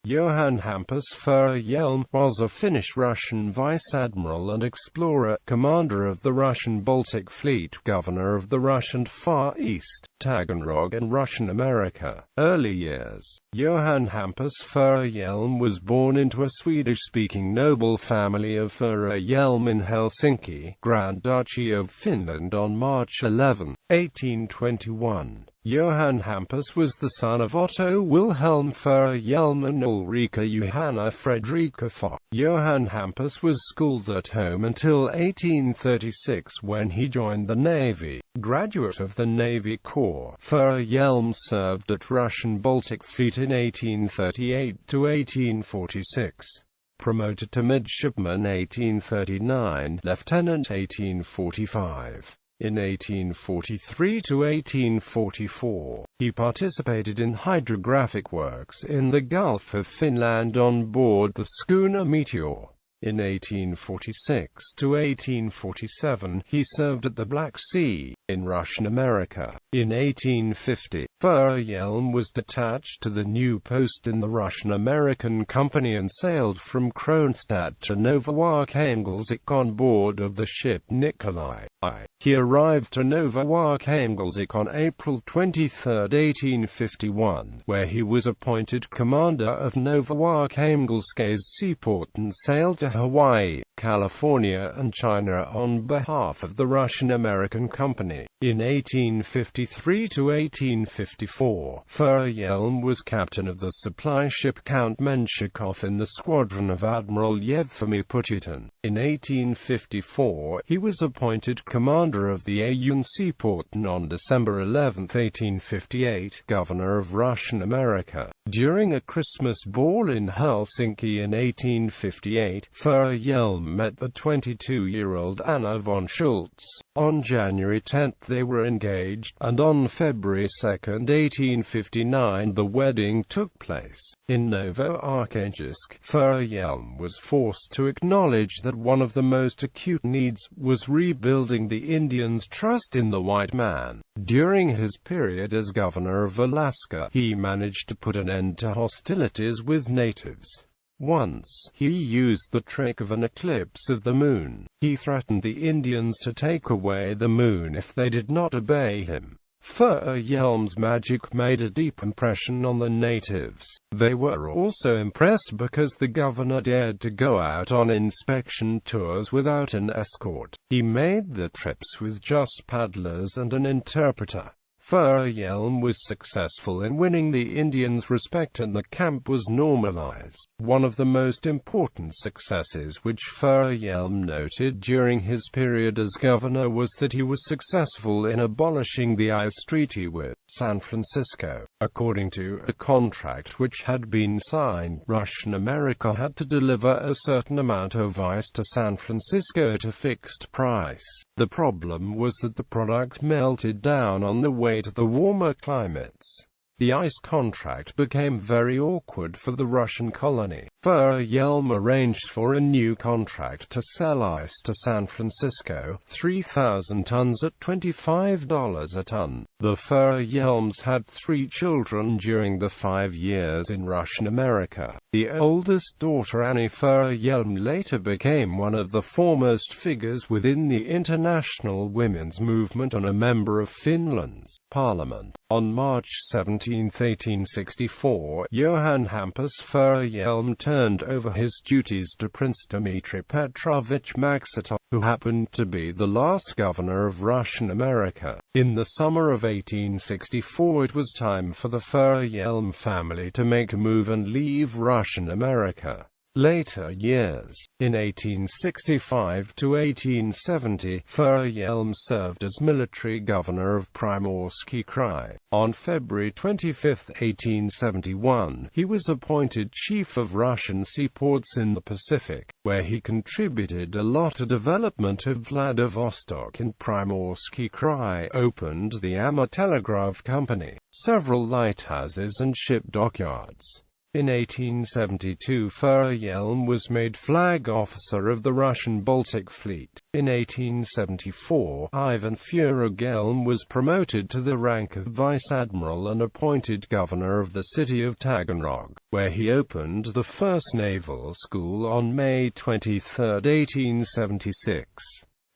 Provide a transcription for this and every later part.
Johan Hampus Furuhjelm was a Finnish-Russian vice-admiral and explorer, commander of the Russian Baltic Fleet, governor of the Russian Far East, Taganrog and Russian America. Early years. Johan Hampus Furuhjelm was born into a Swedish-speaking noble family of Furuhjelm in Helsinki, Grand Duchy of Finland on March 11, 1821. Johan Hampus was the son of Otto Wilhelm Furuhjelm and Ulrika Johanna Fredrika Fock. Johan Hampus was schooled at home until 1836 when he joined the Navy. Graduate of the Navy Corps, Furuhjelm served at Russian Baltic Fleet in 1838 to 1846. Promoted to midshipman 1839, lieutenant 1845. In 1843 to 1844, he participated in hydrographic works in the Gulf of Finland on board the schooner Meteor. In 1846 to 1847, he served at the Black Sea, in Russian America. In 1850, Furuhjelm was detached to the new post in the Russian-American Company and sailed from Kronstadt to Novoarchangelsik on board of the ship Nikolai I. He arrived to Novoarchangelsik on April 23, 1851, where he was appointed commander of Novoarchangelsk's seaport and sailed to Hawaii, California and China on behalf of the Russian-American Company. In 1853 to 1854, Furuhjelm was captain of the supply ship Count Menshikov in the squadron of Admiral Yevgeny Putyutin. In 1854, he was appointed commander of the Ayun seaport and on December 11, 1858, governor of Russian America. During a Christmas ball in Helsinki in 1858, Furuhjelm met the 22-year-old Anna von Schultz. On January 10 they were engaged, and on February 2, 1859 the wedding took place. In Novoarchangельsk, Furuhjelm was forced to acknowledge that one of the most acute needs was rebuilding the Indians' trust in the white man. During his period as governor of Alaska, he managed to put an end to hostilities with natives. Once, he used the trick of an eclipse of the moon. He threatened the Indians to take away the moon if they did not obey him. Furuhjelm's magic made a deep impression on the natives. They were also impressed because the governor dared to go out on inspection tours without an escort. He made the trips with just paddlers and an interpreter. Furuhjelm was successful in winning the Indians' respect and the camp was normalized. One of the most important successes which Furuhjelm noted during his period as governor was that he was successful in abolishing the ice treaty with San Francisco. According to a contract which had been signed, Russian America had to deliver a certain amount of ice to San Francisco at a fixed price. The problem was that the product melted down on the way to the warmer climates. The ice contract became very awkward for the Russian colony. Furuhjelm arranged for a new contract to sell ice to San Francisco, 3,000 tons at $25 a ton. The Furuhjelms had 3 children during the 5 years in Russian America. The oldest daughter Annie Furuhjelm later became one of the foremost figures within the international women's movement and a member of Finland's parliament. On March 17, 1864, Johan Hampus Furuhjelm turned over his duties to Prince Dmitry Petrovich Maksutov, who happened to be the last governor of Russian America. In the summer of 1864 it was time for the Furuhjelm family to make a move and leave Russian America. Later years. In 1865 to 1870, Furuhjelm served as military governor of Primorsky Krai. On February 25, 1871, he was appointed chief of Russian seaports in the Pacific, where he contributed a lot to development of Vladivostok and Primorsky Krai, opened the Amur Telegraph Company, several lighthouses and ship dockyards. In 1872 Furuhjelm was made flag officer of the Russian Baltic Fleet. In 1874, Ivan Furuhjelm was promoted to the rank of vice-admiral and appointed governor of the city of Taganrog. where he opened the first naval school on May 23, 1876.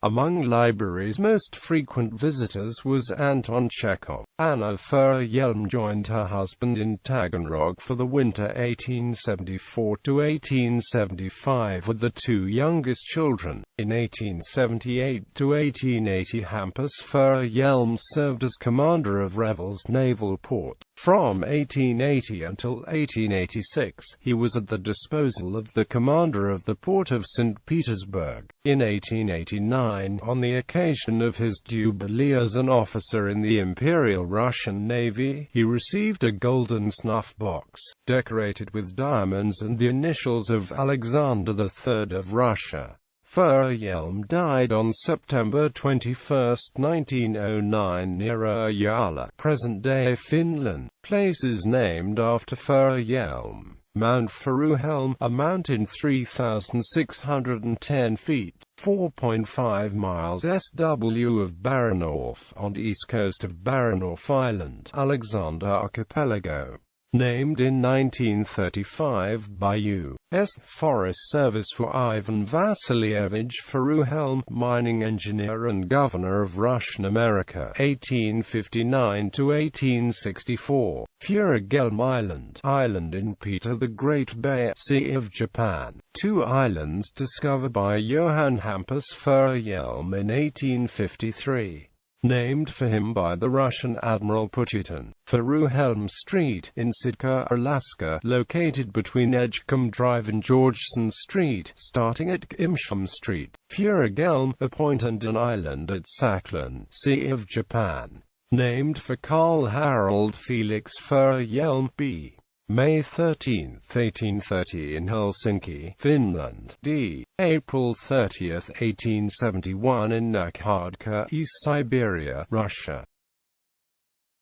Among library's most frequent visitors was Anton Chekhov. Anna Furuhjelm joined her husband in Taganrog for the winter 1874–1875 with the two youngest children. In 1878–1880 Hampus Furuhjelm served as commander of Revel's naval port. From 1880 until 1886, he was at the disposal of the commander of the port of St. Petersburg. In 1889, on the occasion of his jubilee as an officer in the Imperial Russian Navy, he received a golden snuff box, decorated with diamonds and the initials of Alexander III of Russia. Furuhjelm died on September 21, 1909 near Urjala, present-day Finland. Places named after Furuhjelm: Mount Furuhjelm, a mountain 3,610 feet, 4.5 miles SW of Baranof, on east coast of Baranof Island, Alexander Archipelago. Named in 1935 by U.S. Forest Service for Ivan Vassilievich Furuhjelm, mining engineer and governor of Russian America, 1859–1864. Furuhjelm Island, island in Peter the Great Bay, Sea of Japan. Two islands discovered by Johan Hampus Furuhjelm in 1853. Named for him by the Russian Admiral Putyutin. Furuhjelm Street, in Sitka, Alaska, located between Edgecombe Drive and Georgeson Street, starting at Imsham Street. Furuhjelm, a point and an island at Sakhalin, Sea of Japan. Named for Carl Harold Felix Furuhjelm, b. May 13, 1830 in Helsinki, Finland. d. April 30, 1871 in Nakhodka, East Siberia, Russia.